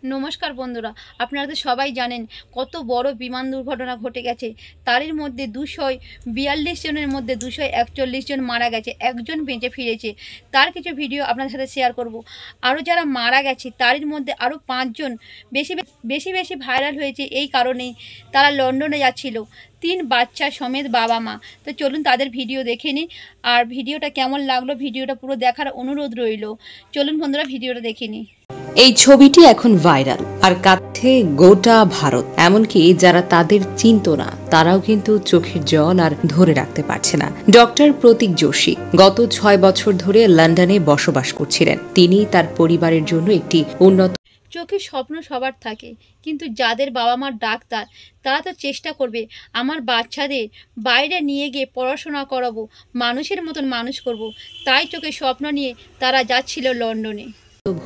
নমস্কার বন্ধুরা, আপনারা তো সবাই জানেন কত বড় বিমান দুর্ঘটনা ঘটে গেছে। তারই মধ্যে 242 জনের মধ্যে 241 জন মারা গেছে, একজন বেঁচে ফিরেছে। তার কিছু ভিডিও আপনাদের সাথে শেয়ার করব। আরও যারা মারা গেছে তারই মধ্যে আরও 5 জন বেশি ভাইরাল হয়েছে এই কারণেই তারা লন্ডনে যাচ্ছিল, 3 বাচ্চা সমেত বাবা মা। তো চলুন তাদের ভিডিও দেখে নিই। আর ভিডিওটা কেমন লাগলো ভিডিওটা পুরো দেখার অনুরোধ রইল। চলুন বন্ধুরা ভিডিওটা দেখে নিই। এই ছবিটি এখন ভাইরাল আর কাঁদছে গোটা ভারত। এমনকি যারা তাদের চিনত না তারাও কিন্তু চোখের জল আর ধরে রাখতে পারছে না। ডক্টর প্রতীক যোশী গত 6 বছর ধরে লন্ডনে বসবাস করছিলেন। তিনি তার পরিবারের জন্য একটি উন্নত চোখের স্বপ্ন সবার থাকে, কিন্তু যাদের বাবা মা ডাক্তার তারা তো চেষ্টা করবে আমার বাচ্চাদের বাইরে নিয়ে গিয়ে পড়াশোনা করাবো, মানুষের মতন মানুষ করব। তাই চোখে স্বপ্ন নিয়ে তারা যাচ্ছিল লন্ডনে।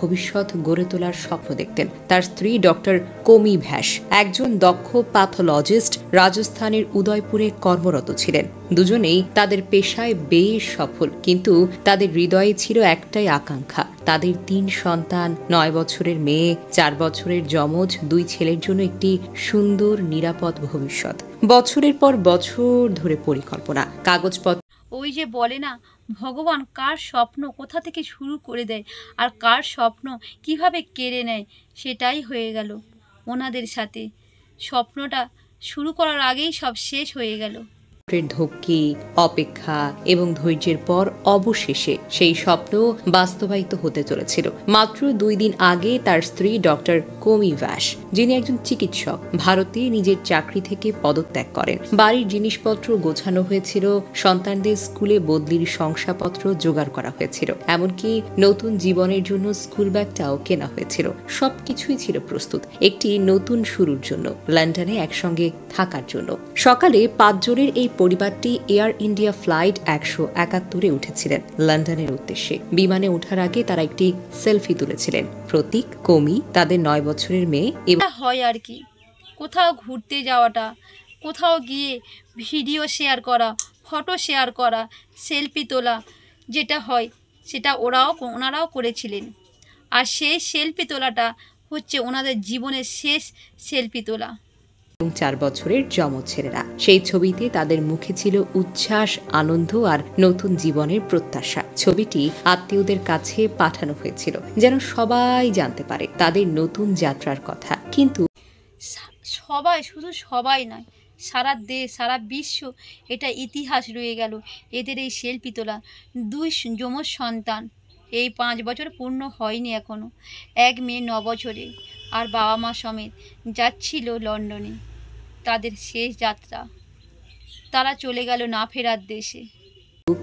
ভবিষ্যৎ গড়ে তোলার স্বপ্ন দেখতেন। তার স্ত্রী ডক্টর কোমি ভ্যাস একজন দক্ষ প্যাথোলজিস্ট, রাজস্থানের উদয়পুরে কর্মরত ছিলেন। দুজনেই তাদের পেশায় বেশ সফল, কিন্তু তাদের হৃদয়ে ছিল একটাই আকাঙ্ক্ষা, তাদের 3 সন্তান, 9 বছরের মেয়ে, 4 বছরের যমজ 2 ছেলের জন্য একটি সুন্দর নিরাপদ ভবিষ্যৎ। বছরের পর বছর ধরে পরিকল্পনা, কাগজপত্র। ওই যে বলে না, ভগবান কার স্বপ্ন কোথা থেকে শুরু করে দেয় আর কার স্বপ্ন কিভাবে কেড়ে নেয়, সেটাই হয়ে গেল ওনাদের সাথে। স্বপ্নটা শুরু করার আগেই সব শেষ হয়ে গেল। ধক্কি, অপেক্ষা এবং ধৈর্যের পর অবশেষে সেই স্বপ্ন বাস্তবায়িত হতে চলেছিল। মাত্র 2 দিন আগে তার স্ত্রী ডক্টর কোমি ভ্যাস, যিনি একজন চিকিৎসক, ভারতে নিজের চাকরি থেকে পদত্যাগ করেন। বাড়ির জিনিসপত্র গোছানো হয়েছিল, সন্তানদের স্কুলে বদলির শংসাপত্র জোগাড় করা হয়েছিল, এমনকি নতুন জীবনের জন্য স্কুল ব্যাগটাও কেনা হয়েছিল। সবকিছুই ছিল প্রস্তুত একটি নতুন শুরুর জন্য, লন্ডনে একসঙ্গে থাকার জন্য। সকালে 5 জনের এই পরিবারটি এয়ার ইন্ডিয়া ফ্লাইট 171-এ উঠেছিলেন লন্ডনের উদ্দেশ্যে। বিমানে ওঠার আগে তারা একটি সেলফি তুলেছিলেন। প্রতীক, কোমি, তাদের 9 বছরের মেয়ে এবং হয় আর কি, কোথাও ঘুরতে যাওয়াটা, কোথাও গিয়ে ভিডিও শেয়ার করা, ফটো শেয়ার করা, সেলফি তোলা, যেটা হয় সেটা ওনারাও করেছিলেন। আর সেই সেলফি তোলাটা হচ্ছে ওনাদের জীবনের শেষ সেলফি তোলা। 4 বছরের যমজ ছেলেরা। সেই ছবিতে তাদের মুখে ছিল উচ্ছ্বাস, আনন্দ আর নতুন জীবনের প্রত্যাশা। ছবিটি আত্মীয়দের কাছে পাঠানো হয়েছিল যেন সবাই জানতে পারে তাদের নতুন যাত্রার কথা। কিন্তু শুধু সবাই নয়, সারা দেশ, সারা বিশ্ব এটা ইতিহাস রয়ে গেল এদের এই সেলফি তোলা। 2 যমজ সন্তান, এই 5 বছর পূর্ণ হয়নি এখনো, 1 মেয়ে 9 বছরে, আর বাবা মা সমেত যাচ্ছিল লন্ডনে তাদের শেষ যাত্রা। তারা চলে গেল না ফেরার দেশে।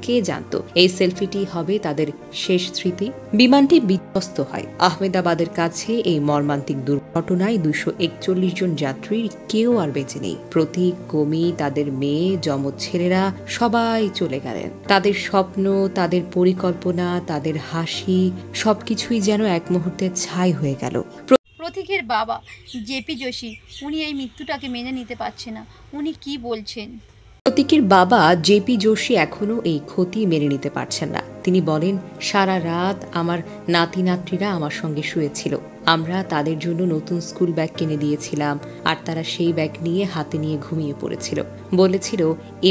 কে জানতো এই সেলফিটি হবে তাদের শেষ স্মৃতি। বিমানটি বিধ্বস্ত হয় আহমেদাবাদের কাছে। এই মর্মান্তিক দুর্ঘটনায় 241 জন যাত্রীর কেউ আর বেঁচে নেই। প্রতীক, কোমি, তাদের মেয়ে, যমজ ছেলেরা সবাই চলে গেলেন। তাদের স্বপ্ন, তাদের পরিকল্পনা, তাদের হাসি, সবকিছুই যেন এক মুহূর্তে ছাই হয়ে গেল। প্রতীকের বাবা জেপি যোশী, উনি এই মৃত্যুটাকে মেনে নিতে পারছে না। উনি কি বলছেন? প্রতীকের বাবা জেপি যোশী এখনো এই ক্ষতি মেনে নিতে পারছেন না। তিনি বলেন, সারা রাত আমার নাতি নাতনিরা আমার সঙ্গে শুয়েছিল। আমরা তাদের জন্য নতুন স্কুল ব্যাগ কিনে দিয়েছিলাম আর তারা সেই ব্যাগ নিয়ে হাতে নিয়ে ঘুমিয়ে পড়েছিল। বলেছিল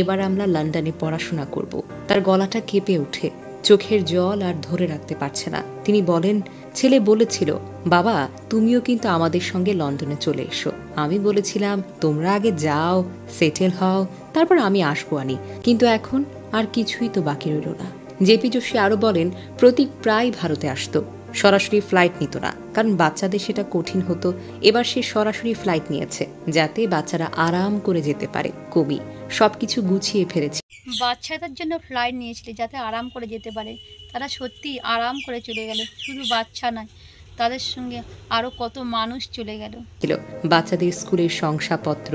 এবার আমরা লন্ডনে পড়াশোনা করব। তার গলাটা কেঁপে ওঠে, চোখের জল আর ধরে রাখতে পারছে না। তিনি বলেন, ছেলে বলেছিল, বাবা তুমিও কিন্তু আমাদের সঙ্গে লন্ডনে চলে এসো। আমি বলেছিলাম তোমরা আগে যাও, সেটেল হও, তারপর আমি আসবো আনি। কিন্তু এখন আর কিছুই তো বাকি রইল না। জেপি যোশী আরো বলেন, প্রতীক প্রায় ভারতে আসতো, সরাসরি ফ্লাইট নিত না, কারণ বাচ্চাদের সেটা কঠিন হতো। এবার সে সরাসরি ফ্লাইট নিয়েছে যাতে বাচ্চারা আরাম করে যেতে পারে। কবি সবকিছু গুছিয়ে ফেলেছে। বাচ্চাদের জন্য ফ্লাইট নিয়েছিল যাতে আরাম করে যেতে পারে। তারা সত্যি আরাম করে চলে গেল। শুধু বাচ্চা নয়, তাদের সঙ্গে আরও কত মানুষ চলে গেল। বাচ্চাদের স্কুলের শংসাপত্র,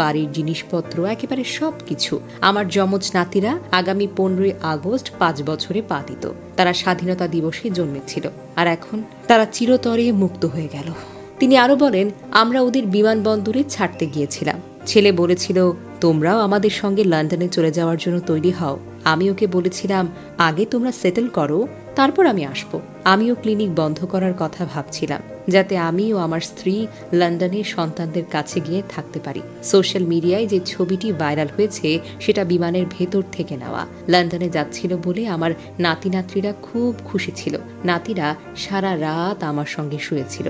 বাড়ির জিনিসপত্র, একেবারে সবকিছু। আমার যমজ নাতিরা আগামী 15ই আগস্ট 5 বছরে পা দিত। তারা স্বাধীনতা দিবসে জন্মেছিল আর এখন তারা চিরতরে মুক্ত হয়ে গেল। তিনি আরো বলেন, আমরা ওদের বিমানবন্দরে ছাড়তে গিয়েছিলাম। ছেলে বলেছিল তোমরাও আমাদের সঙ্গে লন্ডনে চলে যাওয়ার জন্য তৈরি হও। আমি ওকে বলেছিলাম আগে তোমরা সেটেল করো, তারপর আমি আসবো। আমিও ক্লিনিক বন্ধ করার কথা ভাবছিলাম, যাতে আমি ও আমার স্ত্রী লন্ডনের সন্তানদের কাছে গিয়ে থাকতে পারি। সোশ্যাল মিডিয়ায় যে ছবিটি ভাইরাল হয়েছে সেটা বিমানের ভেতর থেকে নেওয়া। লন্ডনে যাচ্ছিল বলে আমার নাতি নাতনিরা খুব খুশি ছিল। নাতিরা সারা রাত আমার সঙ্গে শুয়েছিল।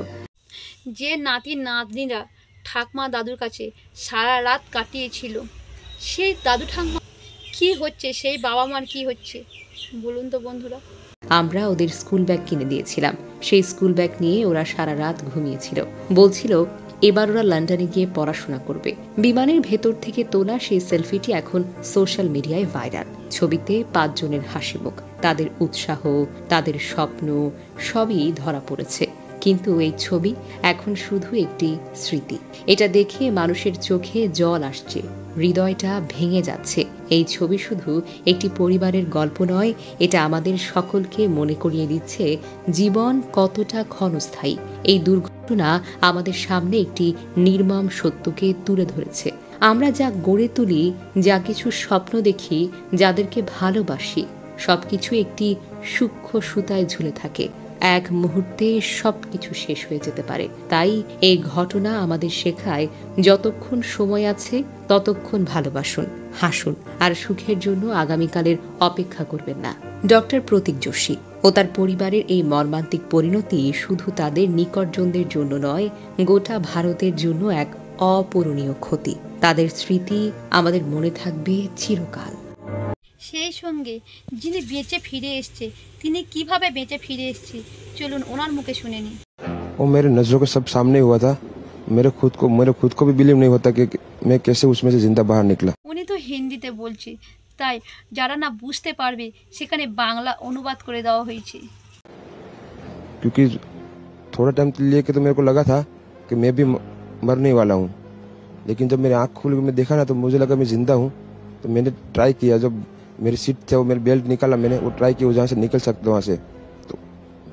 যে নাতি নাতনিরা ঠাকমা দাদুর কাছে সারা রাত কাটিয়েছিল, সেই দাদু ঠাকমা কি হচ্ছে, সেই বাবা মার কি হচ্ছে বলুন তো বন্ধুরা। আমরা ওদের স্কুল ব্যাগ কিনে দিয়েছিলাম। সেই স্কুল ব্যাগ নিয়ে ওরা সারা রাত ঘুমিয়েছিল। বলছিল এবার ওরা লন্ডনে গিয়ে পড়াশোনা করবে। বিমানের ভেতর থেকে তোলা সেই সেলফিটি এখন সোশ্যাল মিডিয়ায় ভাইরাল। ছবিতে 5 জনের হাসিমুখ, তাদের উৎসাহ, তাদের স্বপ্ন সবই ধরা পড়েছে। কিন্তু এই ছবি এখন শুধু একটি স্মৃতি। এটা দেখে মানুষের চোখে জল আসছে, হৃদয়টা ভেঙে যাচ্ছে। এই ছবি শুধু একটি পরিবারের গল্প নয়, এটা আমাদের সকলকে মনে করিয়ে দিচ্ছে জীবন কতটা ক্ষণস্থায়ী। এই দুর্ঘটনা আমাদের সামনে একটি নির্মম সত্যকে তুলে ধরেছে। আমরা যা গড়ে তুলি, যা কিছু স্বপ্ন দেখি, যাদেরকে ভালোবাসি, সবকিছু একটি সূক্ষ্ম সুতায় ঝুলে থাকে। এক মুহূর্তে সবকিছু শেষ হয়ে যেতে পারে। তাই এই ঘটনা আমাদের শেখায়, যতক্ষণ সময় আছে ততক্ষণ ভালোবাসুন, হাসুন আর সুখের জন্য আগামীকালের অপেক্ষা করবেন না। ডক্টর প্রতীক যোশী ও তার পরিবারের এই মর্মান্তিক পরিণতি শুধু তাদের নিকটজনদের জন্য নয়, গোটা ভারতের জন্য এক অপূরণীয় ক্ষতি। তাদের স্মৃতি আমাদের মনে থাকবে চিরকাল। সেই সঙ্গে যিনি বেঁচে ফিরে এসছে, তিনি কিভাবে বেঁচে ফিরে এসছে চলুন ওনার মুখে শুনে নিই। वो मेरे नज़रों के सब सामने हुआ था। मेरे खुद को भी बिलीव नहीं होता कि मैं कैसे उसमें से जिंदा बाहर निकला। উনি তো হিন্দিতে বলছে, তাই যারা না বুঝতে পারবে সেখানে বাংলা অনুবাদ করে দেওয়া হয়েছে। क्योंकि थोड़ा टाइम लिए के तो मेरे को लगा था कि मैं भी मरने वाला हूँ, लेकिन जब मेरी आँख खुल के मैं देखा ना तो मुझे लगा मैं जिंदा हूँ। तो मैंने ट्राई किया, जब मेरी सीट थे वो मेरी बेल्ट निकाला, मैंने वो ट्राई किया जहाँ से निकल सकता वहाँ से, तो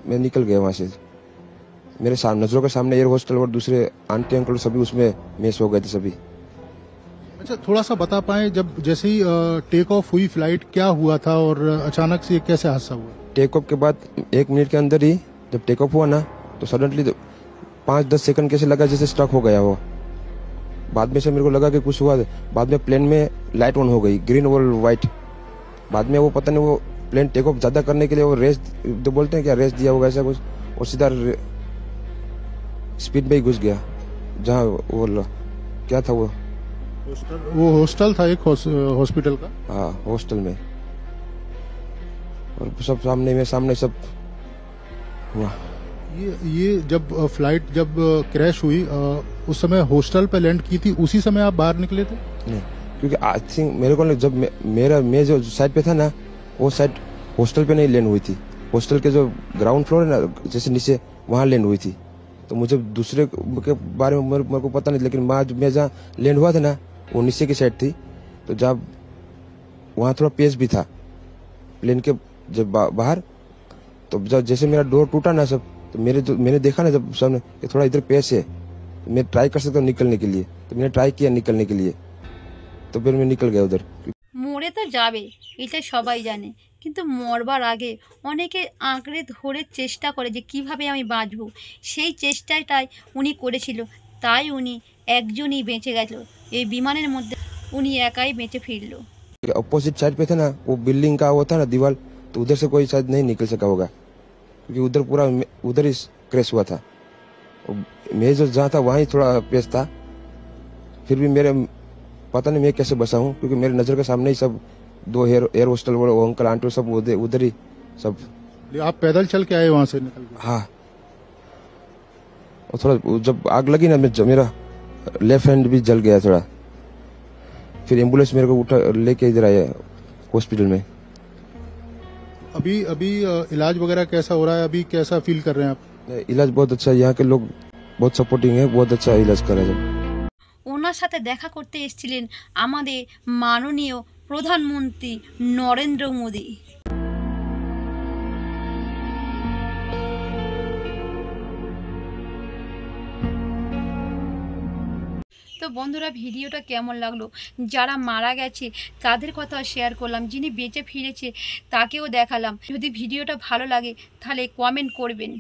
मैं निकल गया वहाँ से। मेरे नज़रों के सामने एयर हॉस्टल और दूसरे आंटी अंकल सभी उसमें मिस हो गए थे सभी। अच्छा, थोड़ा सा बता पाए, जब जैसे ही टेक ऑफ हुई फ्लाइट, क्या हुआ था और अचानक से ये कैसे हादसा हुआ? टेक ऑफ के बाद 1 मिनट के अंदर ही जब टेक ऑफ हुआ ना, तो सडनली 5-10 सेकंड कैसे लगा जैसे स्ट्रक हो गया वो। बाद में से मेरे को लगा कि कुछ हुआ। बाद में प्लेन में लाइट ऑन हो गई, ग्रीन और व्हाइट। बाद में वो पता नहीं वो प्लेन टेक ऑफ ज्यादा करने के लिए वो रेस जो बोलते हैं क्या, रेस दिया होगा ऐसा कुछ, और सीधा स्पीड में ही घुस गया जहाँ वो क्या था वो हॉस्टल था, एक हॉस्पिटल का। हाँ, हॉस्टल में। और सब सामने सब हुआ। ये जब फ्लाइट जब क्रैश हुई, उस समय हॉस्टल पे लैंड की थी, उसी समय आप बाहर निकले थे? नहीं, क्योंकि आई थिंक मेरे को जब मैं जो साइड पे था ना, वो साइड हॉस्टल पे नहीं लैंड हुई थी। हॉस्टल के जो ग्राउंड फ्लोर है ना, जैसे नीचे, वहाँ लैंड हुई थी। तो मुझे दूसरे के बारे में मेरे को पता नहीं, लेकिन मैं जहाँ लैंड हुआ था ना, वो नीचे की साइड थी। तो जब वहाँ थोड़ा पेस भी था प्लेन के जब बाहर, तो जब जैसे मेरा डोर टूटा ना सब, तो मैंने देखा ना जब सामने कि थोड़ा इधर पेस है, तो मैं ट्राई कर सकता हूँ निकलने के लिए। तो मैंने ट्राई किया निकलने के लिए, तो फिर मैं निकल गया उधर। মরে তো যাবে, এটা সবাই জানে, কিন্তু মরবার আগে অনেকে আঁকড়ে ধরে চেষ্টা করে যে কিভাবে আমি বাঁচব। সেই চেষ্টাটাই উনি করেছিল, তাই উনি একজনই বেঁচে গেল। এই বিমানের মধ্যে উনি একাই বেঁচে ফিরল। अपोजिट साइड पे था ना वो बिल्डिंग का, वो था ना दीवार, तो उधर से कोई शायद नहीं निकल सका होगा, क्योंकि उधर पूरा उधर ही क्रैश हुआ था। मैं जो जहाँ था वहाँ ही थोड़ा पेस था। फिर भी मेरे पता नहीं मैं कैसे बसा हूँ, क्योंकि मेरे नजर के सामने ही सब 2 एयर हॉस्टल वो अंकल आंटी सब उधर ही सब। आप पैदल चल के आए वहाँ से निकल के? हाँ, और थोड़ा जब आग लगी ना, मेरा लेफ्ट हैंड भी जल गया थोड़ा। फिर एम्बुलेंस मेरे को उठा लेके इधर आया हॉस्पिटल में। अभी इलाज वगैरह कैसा हो रहा है? अभी कैसा फील कर रहे हैं आप? इलाज बहुत अच्छा है, यहाँ के लोग बहुत सपोर्टिंग है, बहुत अच्छा इलाज कर रहे हैं। ওনার সাথে দেখা করতে এসেছিলেন আমাদের মাননীয় প্রধানমন্ত্রী নরেন্দ্র মোদী। তো বন্ধুরা, ভিডিওটা কেমন লাগলো? যারা মারা গেছে তাদের কথা শেয়ার করলাম, যিনি বেঁচে ফিরেছে তাকেও দেখালাম। যদি ভিডিওটা ভালো লাগে তাহলে কমেন্ট করবেন।